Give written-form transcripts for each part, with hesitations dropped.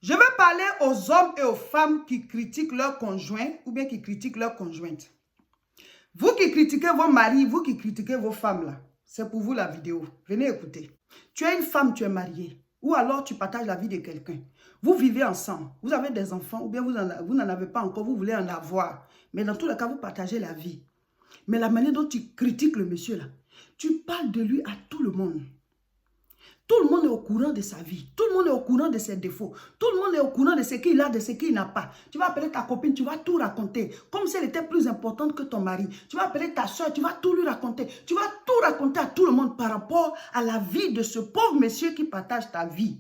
Je veux parler aux hommes et aux femmes qui critiquent leur conjoint ou bien qui critiquent leur conjointe. Vous qui critiquez vos maris, vous qui critiquez vos femmes là, c'est pour vous la vidéo. Venez écouter. Tu es une femme, tu es mariée. Ou alors tu partages la vie de quelqu'un. Vous vivez ensemble. Vous avez des enfants ou bien vous n'en avez pas encore, vous voulez en avoir. Mais dans tous les cas, vous partagez la vie. Mais la manière dont tu critiques le monsieur là, tu parles de lui à tout le monde. Tout le monde est au courant de sa vie. Tout le monde est au courant de ses défauts. Tout le monde est au courant de ce qu'il a, de ce qu'il n'a pas. Tu vas appeler ta copine, tu vas tout raconter. Comme si elle était plus importante que ton mari. Tu vas appeler ta soeur, tu vas tout lui raconter. Tu vas tout raconter à tout le monde par rapport à la vie de ce pauvre monsieur qui partage ta vie.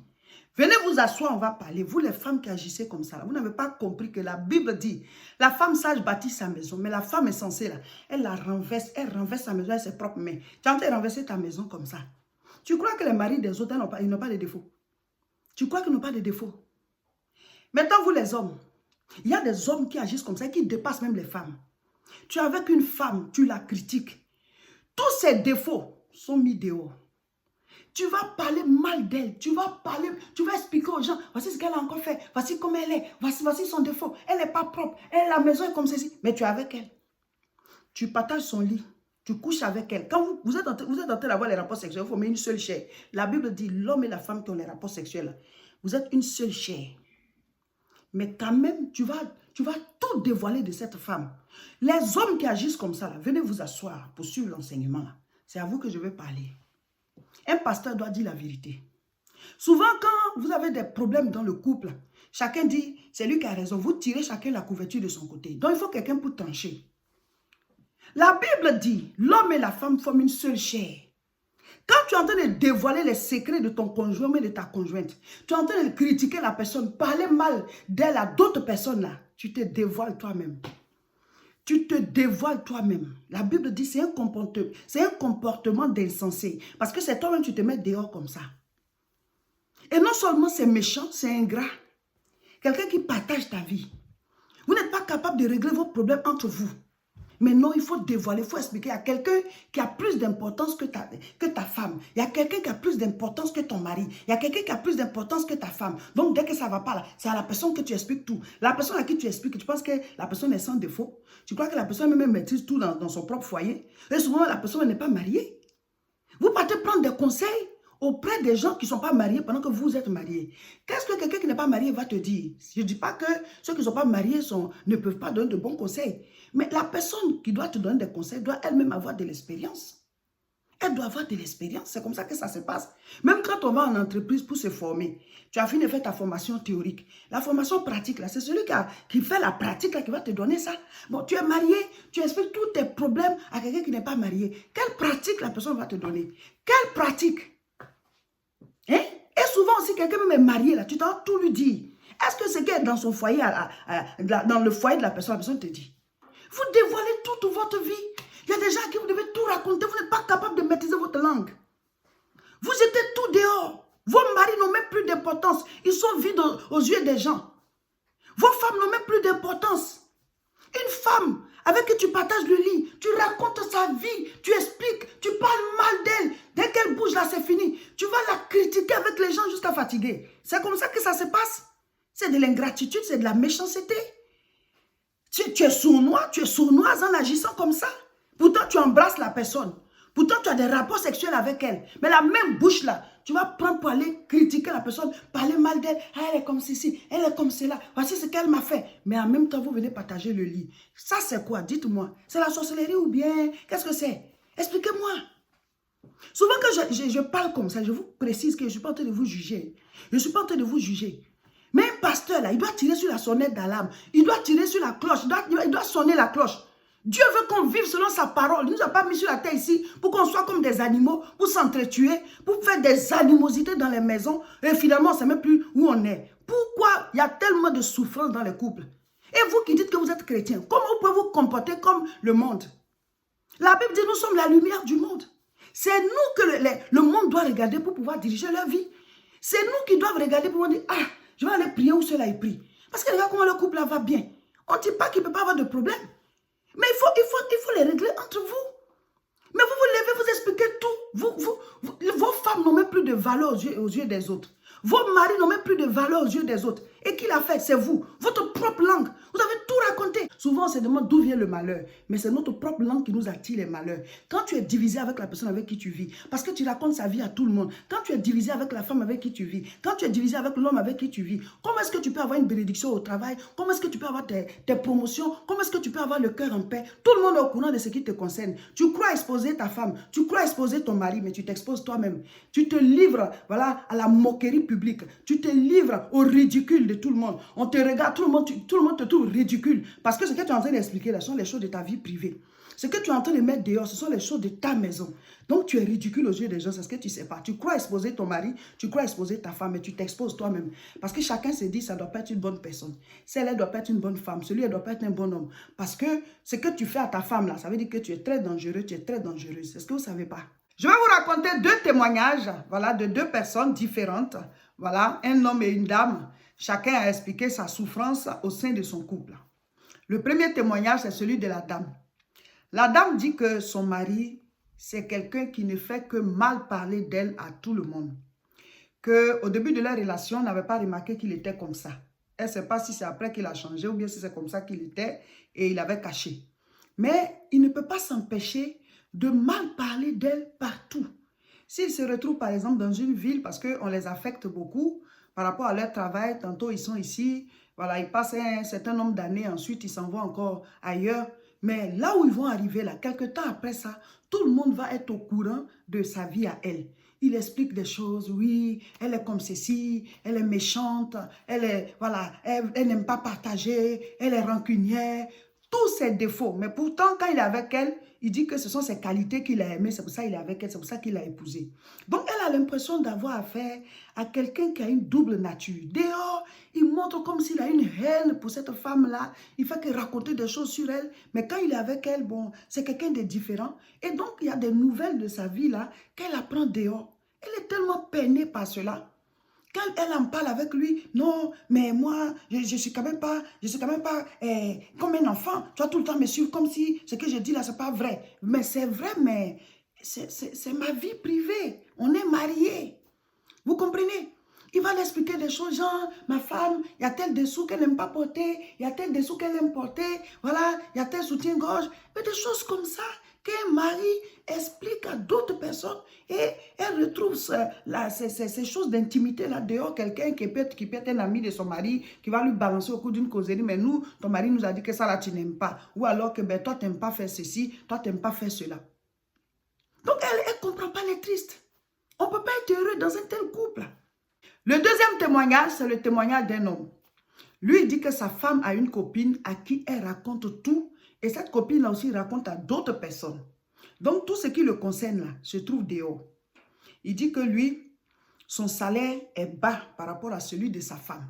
Venez vous asseoir, on va parler. Vous les femmes qui agissez comme ça, là, vous n'avez pas compris que la Bible dit, la femme sage bâtit sa maison, mais la femme est censée, là, elle renverse sa maison avec ses propres mains. Tu es en train de renverser ta maison comme ça. Tu crois que les maris des autres, ils n'ont pas de défauts? Tu crois qu'ils n'ont pas de défauts? Maintenant, vous les hommes, il y a des hommes qui agissent comme ça, qui dépassent même les femmes. Tu es avec une femme, tu la critiques. Tous ses défauts sont mis dehors. Tu vas parler mal d'elle, tu vas expliquer aux gens, voici ce qu'elle a encore fait, voici comment elle est, voici son défaut, elle n'est pas propre, la maison est comme ceci, mais tu es avec elle. Tu partages son lit, tu couches avec elle. Quand vous êtes en train d'avoir les rapports sexuels, vous formez une seule chair. La Bible dit, l'homme et la femme qui ont les rapports sexuels, vous êtes une seule chair. Mais quand même, tu vas tout dévoiler de cette femme. Les hommes qui agissent comme ça, là, venez vous asseoir pour suivre l'enseignement. C'est à vous que je vais parler. Un pasteur doit dire la vérité. Souvent, quand vous avez des problèmes dans le couple, chacun dit, c'est lui qui a raison. Vous tirez chacun la couverture de son côté. Donc, il faut quelqu'un pour trancher. La Bible dit, l'homme et la femme forment une seule chair. Quand tu es en train de dévoiler les secrets de ton conjoint ou de ta conjointe, tu es en train de critiquer la personne, parler mal d'elle à d'autres personnes là, tu te dévoiles toi-même. Tu te dévoiles toi-même. La Bible dit c'est un comportement d'insensé. Parce que c'est toi-même tu te mets dehors comme ça. Et non seulement c'est méchant, c'est ingrat. Quelqu'un qui partage ta vie. Vous n'êtes pas capable de régler vos problèmes entre vous. Mais non, il faut dévoiler, il faut expliquer à quelqu'un qui a plus d'importance que ta femme. Il y a quelqu'un qui a plus d'importance que ton mari. Il y a quelqu'un qui a plus d'importance que ta femme. Donc, dès que ça ne va pas là, c'est à la personne que tu expliques tout. La personne à qui tu expliques, tu penses que la personne est sans défaut. Tu crois que la personne même maîtrise tout dans son propre foyer. Et souvent, la personne n'est pas mariée. Vous partez prendre des conseils auprès des gens qui ne sont pas mariés pendant que vous êtes mariés. Qu'est-ce que quelqu'un qui n'est pas marié va te dire? Je ne dis pas que ceux qui ne sont pas mariés ne peuvent pas donner de bons conseils. Mais la personne qui doit te donner des conseils doit elle-même avoir de l'expérience. Elle doit avoir de l'expérience. C'est comme ça que ça se passe. Même quand on va en entreprise pour se former, tu as fini de faire ta formation théorique. La formation pratique, c'est celui qui fait la pratique là, qui va te donner ça. Bon, tu es marié, tu expliques tous tes problèmes à quelqu'un qui n'est pas marié. Quelle pratique la personne va te donner? Quelle pratique? Hein? Et souvent aussi, quelqu'un même est marié, là, tu dois tout lui dire. Est-ce que ce qui est dans son foyer, dans le foyer de la personne te dit? Vous dévoilez toute votre vie. Il y a des gens à qui vous devez tout raconter. Vous n'êtes pas capable de maîtriser votre langue. Vous jetez tout dehors. Vos maris n'ont même plus d'importance. Ils sont vides aux yeux des gens. Vos femmes n'ont même plus d'importance. Une femme avec qui tu partages le lit, tu racontes sa vie, tu expliques, tu parles mal d'elle. Dès qu'elle bouge là, c'est fini. Tu vas la critiquer avec les gens jusqu'à fatiguer. C'est comme ça que ça se passe. C'est de l'ingratitude, c'est de la méchanceté. Tu es sournoise en agissant comme ça. Pourtant, tu embrasses la personne. Pourtant, tu as des rapports sexuels avec elle. Mais la même bouche là, tu vas prendre pour aller critiquer la personne, parler mal d'elle. Ah, elle est comme ceci, elle est comme cela. Voici ce qu'elle m'a fait. Mais en même temps, vous venez partager le lit. Ça, c'est quoi? Dites-moi. C'est la sorcellerie ou bien? Qu'est-ce que c'est? Expliquez-moi. Souvent, quand je parle comme ça, je vous précise que je ne suis pas en train de vous juger. Je ne suis pas en train de vous juger. Mais un pasteur, là, il doit tirer sur la sonnette d'alarme. Il doit tirer sur la cloche. Il doit sonner la cloche. Dieu veut qu'on vive selon sa parole. Il ne nous a pas mis sur la terre ici pour qu'on soit comme des animaux, pour s'entretuer, pour faire des animosités dans les maisons. Et finalement, on ne sait même plus où on est. Pourquoi il y a tellement de souffrance dans les couples? Et vous qui dites que vous êtes chrétien, comment vous pouvez vous comporter comme le monde? La Bible dit nous sommes la lumière du monde. C'est nous que le monde doit regarder pour pouvoir diriger leur vie. C'est nous qui doivent regarder pour dire, ah, je vais aller prier où cela est pris. Parce que regarde comment le couple va bien. On ne dit pas qu'il ne peut pas avoir de problème. Mais il faut les régler entre vous. Mais vous vous levez, vous expliquez tout. Vos femmes n'ont même plus de valeur aux yeux des autres. Vos maris n'ont même plus de valeur aux yeux des autres. Et qui l'a fait? C'est vous. Votre propre langue. Vous avez tout raconté. Souvent, on se demande d'où vient le malheur. Mais c'est notre propre langue qui nous attire les malheurs. Quand tu es divisé avec la personne avec qui tu vis, parce que tu racontes sa vie à tout le monde. Quand tu es divisé avec la femme avec qui tu vis, quand tu es divisé avec l'homme avec qui tu vis, comment est-ce que tu peux avoir une bénédiction au travail? Comment est-ce que tu peux avoir tes promotions? Comment est-ce que tu peux avoir le cœur en paix? Tout le monde est au courant de ce qui te concerne. Tu crois exposer ta femme, tu crois exposer ton mari, mais tu t'exposes toi-même. Tu te livres, voilà, à la moquerie publique. Tu te livres au ridicule de tout le monde. On te regarde, tout le monde te trouve ridicule. Parce que ce que tu es en train d'expliquer là, ce sont les choses de ta vie privée. Ce que tu es en train de mettre dehors, ce sont les choses de ta maison. Donc tu es ridicule aux yeux des gens, c'est ce que tu ne sais pas. Tu crois exposer ton mari, tu crois exposer ta femme, mais tu t'exposes toi-même. Parce que chacun se dit, ça ne doit pas être une bonne personne. Celle-là ne doit pas être une bonne femme. Celui-là ne doit pas être un bon homme. Parce que ce que tu fais à ta femme là, ça veut dire que tu es très dangereux, tu es très dangereuse. C'est ce que vous ne savez pas. Je vais vous raconter deux témoignages, voilà, de deux personnes différentes. Voilà, un homme et une dame. Chacun a expliqué sa souffrance au sein de son couple. Le premier témoignage, c'est celui de la dame. La dame dit que son mari, c'est quelqu'un qui ne fait que mal parler d'elle à tout le monde. Qu'au début de leur relation, on n'avait pas remarqué qu'il était comme ça. Elle ne sait pas si c'est après qu'il a changé ou bien si c'est comme ça qu'il était et il avait caché. Mais il ne peut pas s'empêcher de mal parler d'elle partout. S'ils se retrouvent par exemple dans une ville, parce qu'on les affecte beaucoup par rapport à leur travail, tantôt ils sont ici, voilà, ils passent un certain nombre d'années, ensuite ils s'en vont encore ailleurs. Mais là où ils vont arriver, là, quelques temps après ça, tout le monde va être au courant de sa vie à elle. Il explique des choses, oui, elle est comme ceci, elle est méchante, elle est, voilà, elle n'aime pas partager, elle est rancunière, tous ses défauts. Mais pourtant, quand il est avec elle, il dit que ce sont ses qualités qu'il a aimées, c'est pour ça qu'il est avec elle, c'est pour ça qu'il l'a épousée. Donc, elle a l'impression d'avoir affaire à quelqu'un qui a une double nature. Dehors, il montre comme s'il a une haine pour cette femme-là. Il fait que raconter des choses sur elle. Mais quand il est avec elle, bon, c'est quelqu'un de différent. Et donc, il y a des nouvelles de sa vie là qu'elle apprend dehors. Elle est tellement peinée par cela. Quand elle en parle avec lui, non, mais moi, je suis quand même pas comme un enfant. Tu vas tout le temps me suivre comme si ce que je dis là, c'est pas vrai. Mais c'est vrai, mais c'est ma vie privée. On est mariés. Vous comprenez? Il va l'expliquer des choses, genre, ma femme, il y a tel dessous qu'elle n'aime pas porter, il y a tel dessous qu'elle aime porter, voilà, il y a tel soutien-gorge, mais des choses comme ça qu'un mari explique à d'autres personnes et elle retrouve ces choses d'intimité là dehors, quelqu'un qui peut être un ami de son mari, qui va lui balancer au cours d'une causerie, mais nous, ton mari nous a dit que ça là tu n'aimes pas, ou alors que ben, toi tu n'aimes pas faire ceci, toi tu n'aimes pas faire cela. Donc elle ne comprend pas, elle est triste. On ne peut pas être heureux dans un tel couple. Le deuxième témoignage, c'est le témoignage d'un homme. Lui, il dit que sa femme a une copine à qui elle raconte tout. Et cette copine aussi raconte à d'autres personnes. Donc, tout ce qui le concerne là, se trouve dehors. Il dit que lui, son salaire est bas par rapport à celui de sa femme.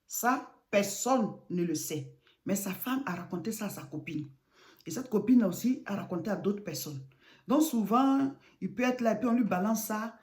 Ça, personne ne le sait. Mais sa femme a raconté ça à sa copine. Et cette copine aussi a raconté à d'autres personnes. Donc, souvent, il peut être là et puis on lui balance ça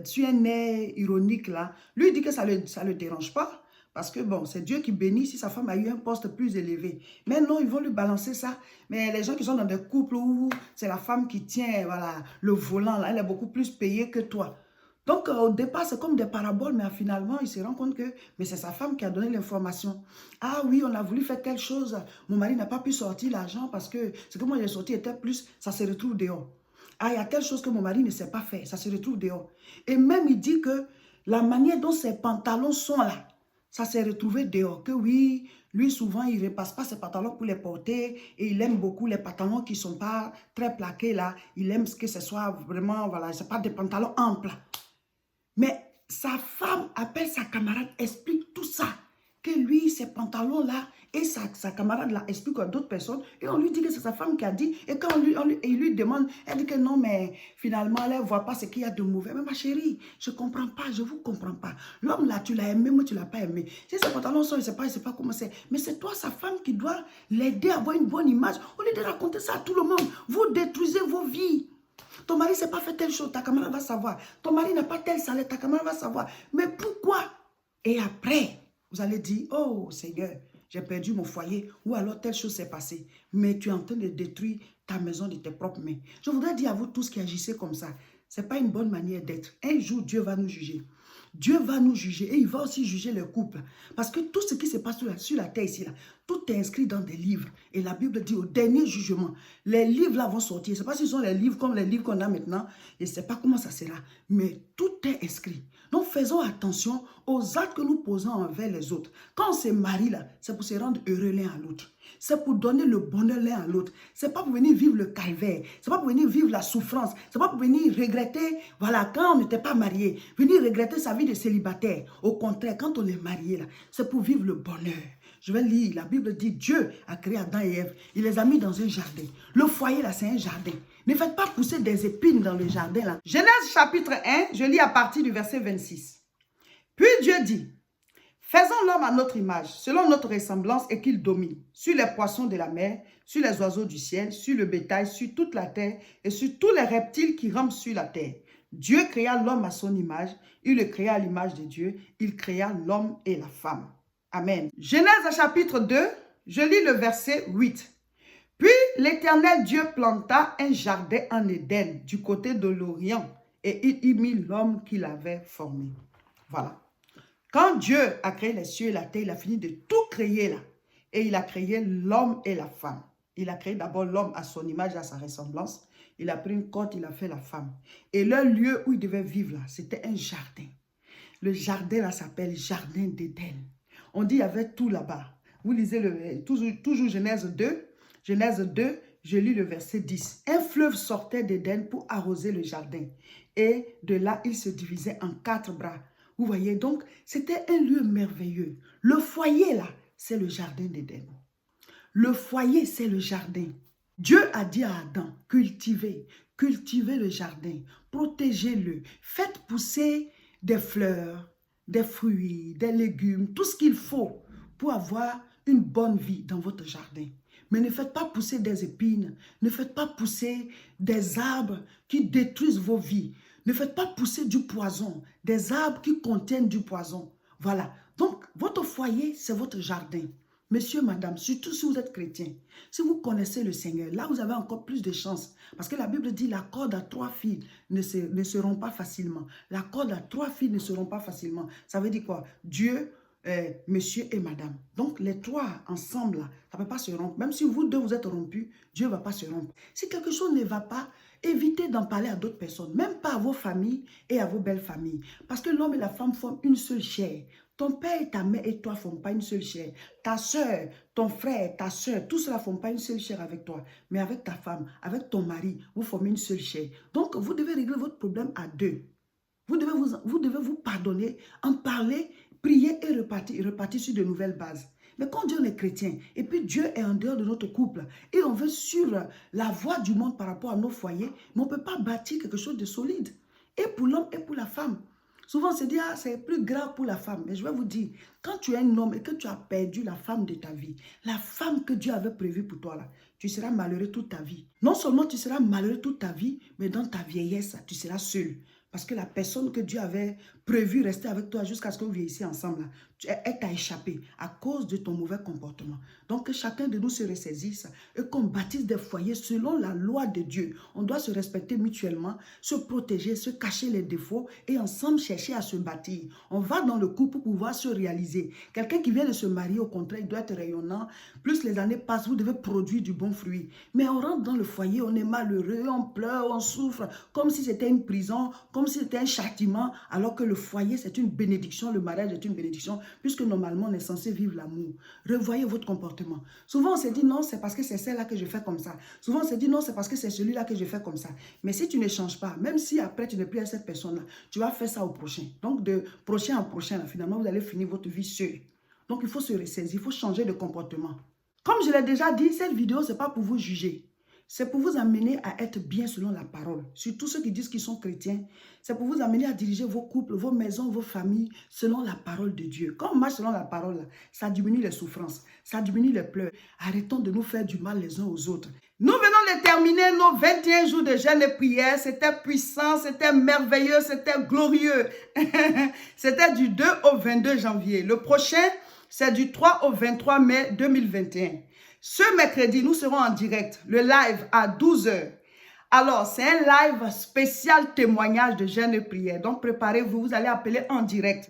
sur un air ironique là. Lui, il dit que ça ne le dérange pas. Parce que bon, c'est Dieu qui bénit si sa femme a eu un poste plus élevé. Mais non, ils vont lui balancer ça. Mais les gens qui sont dans des couples où c'est la femme qui tient voilà, le volant, là, elle est beaucoup plus payée que toi. Donc au départ, c'est comme des paraboles, mais finalement, il se rend compte que c'est sa femme qui a donné l'information. Ah oui, on a voulu faire telle chose. Mon mari n'a pas pu sortir l'argent parce que ce que moi j'ai sorti était plus, ça se retrouve dehors. Ah, il y a telle chose que mon mari ne sait pas faire, ça se retrouve dehors. Et même il dit que la manière dont ses pantalons sont là, ça s'est retrouvé dehors, que oui, lui souvent il ne repasse pas ses pantalons pour les porter et il aime beaucoup les pantalons qui ne sont pas très plaqués là. Il aime que ce soit vraiment, voilà, ce n'est pas des pantalons amples. Mais sa femme appelle sa camarade, explique tout ça, que lui, ces pantalons là, et sa camarade là explique à d'autres personnes, et on lui dit que c'est sa femme qui a dit, et quand il lui demande, elle dit que non, mais finalement, elle ne voit pas ce qu'il y a de mauvais. Mais ma chérie, je ne comprends pas, je ne vous comprends pas. L'homme là, tu l'as aimé, moi tu ne l'as pas aimé. Si ses pantalons sont, il ne sait pas comment c'est. Mais c'est toi, sa femme, qui doit l'aider à avoir une bonne image. Au lieu de raconter ça à tout le monde, vous détruisez vos vies. Ton mari ne s'est pas fait telle chose, ta camarade va savoir. Ton mari n'a pas tel salaire, ta camarade va savoir. Mais pourquoi? Et après, vous allez dire, oh Seigneur, j'ai perdu mon foyer, ou alors telle chose s'est passée. Mais tu es en train de détruire ta maison de tes propres mains. Je voudrais dire à vous tous qui agissez comme ça, ce n'est pas une bonne manière d'être. Un jour, Dieu va nous juger. Dieu va nous juger et il va aussi juger les couples. Parce que tout ce qui se passe sur la terre ici, là, tout est inscrit dans des livres. Et la Bible dit au dernier jugement, les livres là vont sortir. Je ne sais pas s'ils sont les livres comme les livres qu'on a maintenant. Je ne sais pas comment ça sera. Mais tout est inscrit. Donc faisons attention aux actes que nous posons envers les autres. Quand on se marie là, c'est pour se rendre heureux l'un à l'autre. C'est pour donner le bonheur l'un à l'autre. Ce n'est pas pour venir vivre le calvaire. Ce n'est pas pour venir vivre la souffrance. Ce n'est pas pour venir regretter, voilà, quand on n'était pas marié. Venir regretter sa vie de célibataire. Au contraire, quand on est marié, là, c'est pour vivre le bonheur. Je vais lire, la Bible dit, Dieu a créé Adam et Ève. Il les a mis dans un jardin. Le foyer, là, c'est un jardin. Ne faites pas pousser des épines dans le jardin, là. Genèse chapitre 1, je lis à partir du verset 26. Puis Dieu dit, faisons l'homme à notre image, selon notre ressemblance, et qu'il domine sur les poissons de la mer, sur les oiseaux du ciel, sur le bétail, sur toute la terre et sur tous les reptiles qui rampent sur la terre. Dieu créa l'homme à son image, il le créa à l'image de Dieu, il créa l'homme et la femme. Amen. Genèse chapitre 2, je lis le verset 8. Puis l'Éternel Dieu planta un jardin en Éden, du côté de l'Orient, et il y mit l'homme qu'il avait formé. Voilà. Quand Dieu a créé les cieux et la terre, il a fini de tout créer là. Et il a créé l'homme et la femme. Il a créé d'abord l'homme à son image et à sa ressemblance. Il a pris une côte, il a fait la femme. Et le lieu où il devait vivre là, c'était un jardin. Le jardin là s'appelle Jardin d'Éden. On dit il y avait tout là-bas. Vous lisez toujours Genèse 2. Genèse 2, je lis le verset 10. Un fleuve sortait d'Éden pour arroser le jardin. Et de là, il se divisait en 4 bras. Vous voyez, donc, c'était un lieu merveilleux. Le foyer, là, c'est le jardin d'Éden. Le foyer, c'est le jardin. Dieu a dit à Adam, cultivez le jardin, protégez-le, faites pousser des fleurs, des fruits, des légumes, tout ce qu'il faut pour avoir une bonne vie dans votre jardin. Mais ne faites pas pousser des épines, ne faites pas pousser des arbres qui détruisent vos vies. Ne faites pas pousser du poison, des arbres qui contiennent du poison. Voilà. Donc, votre foyer, c'est votre jardin. Monsieur, madame, surtout si vous êtes chrétien, si vous connaissez le Seigneur, là, vous avez encore plus de chance. Parce que la Bible dit, la corde à 3 fils ne seront pas facilement. La corde à 3 fils ne seront pas facilement. Ça veut dire quoi? Dieu, monsieur et madame. Donc, les 3 ensemble, là, ça ne peut pas se rompre. Même si vous deux, vous êtes rompus, Dieu ne va pas se rompre. Si quelque chose ne va pas, évitez d'en parler à d'autres personnes, même pas à vos familles et à vos belles familles. Parce que l'homme et la femme forment une seule chair. Ton père et ta mère et toi ne forment pas une seule chair. Ta soeur, ton frère, ta soeur, tout cela ne forme pas une seule chair avec toi. Mais avec ta femme, avec ton mari, vous formez une seule chair. Donc, vous devez régler votre problème à 2. Vous devez vous pardonner, en parler, prier et repartir sur de nouvelles bases. Mais quand Dieu est chrétien, et puis Dieu est en dehors de notre couple, et on veut suivre la voie du monde par rapport à nos foyers, mais on ne peut pas bâtir quelque chose de solide. Et pour l'homme et pour la femme. Souvent, on se dit, ah, c'est plus grave pour la femme. Mais je vais vous dire, quand tu es un homme et que tu as perdu la femme de ta vie, la femme que Dieu avait prévue pour toi, là, tu seras malheureux toute ta vie. Non seulement tu seras malheureux toute ta vie, mais dans ta vieillesse, tu seras seul. Parce que la personne que Dieu avait prévu rester avec toi jusqu'à ce que vous vieillissiez ensemble, elle t'a échappé à cause de ton mauvais comportement. Donc que chacun de nous se ressaisisse et qu'on bâtisse des foyers selon la loi de Dieu. On doit se respecter mutuellement, se protéger, se cacher les défauts et ensemble chercher à se bâtir. On va dans le couple pour pouvoir se réaliser. Quelqu'un qui vient de se marier, au contraire, il doit être rayonnant. Plus les années passent, vous devez produire du bon fruit. Mais on rentre dans le foyer, on est malheureux, on pleure, on souffre, comme si c'était une prison, comme si c'était un châtiment, alors que le foyer, c'est une bénédiction, le mariage est une bénédiction, puisque normalement, on est censé vivre l'amour. Revoyez votre comportement. Souvent, on se dit, non, c'est parce que c'est celle-là que je fais comme ça. Souvent, on se dit, non, c'est parce que c'est celui-là que je fais comme ça. Mais si tu ne changes pas, même si après, tu n'es plus à cette personne-là, tu vas faire ça au prochain. Donc, de prochain en prochain, là, finalement, vous allez finir votre vie seul. Donc, il faut se ressaisir, il faut changer de comportement. Comme je l'ai déjà dit, cette vidéo, ce n'est pas pour vous juger. C'est pour vous amener à être bien selon la parole. Surtout ceux qui disent qu'ils sont chrétiens. C'est pour vous amener à diriger vos couples, vos maisons, vos familles selon la parole de Dieu. Quand on marche selon la parole, ça diminue les souffrances, ça diminue les pleurs. Arrêtons de nous faire du mal les uns aux autres. Nous venons de terminer nos 21 jours de jeûne et prière. C'était puissant, c'était merveilleux, c'était glorieux. C'était du 2 au 22 janvier. Le prochain, c'est du 3 au 23 mai 2021. Ce mercredi, nous serons en direct, le live à 12 h. Alors, c'est un live spécial témoignage de jeûne et prière. Donc, préparez-vous, vous allez appeler en direct.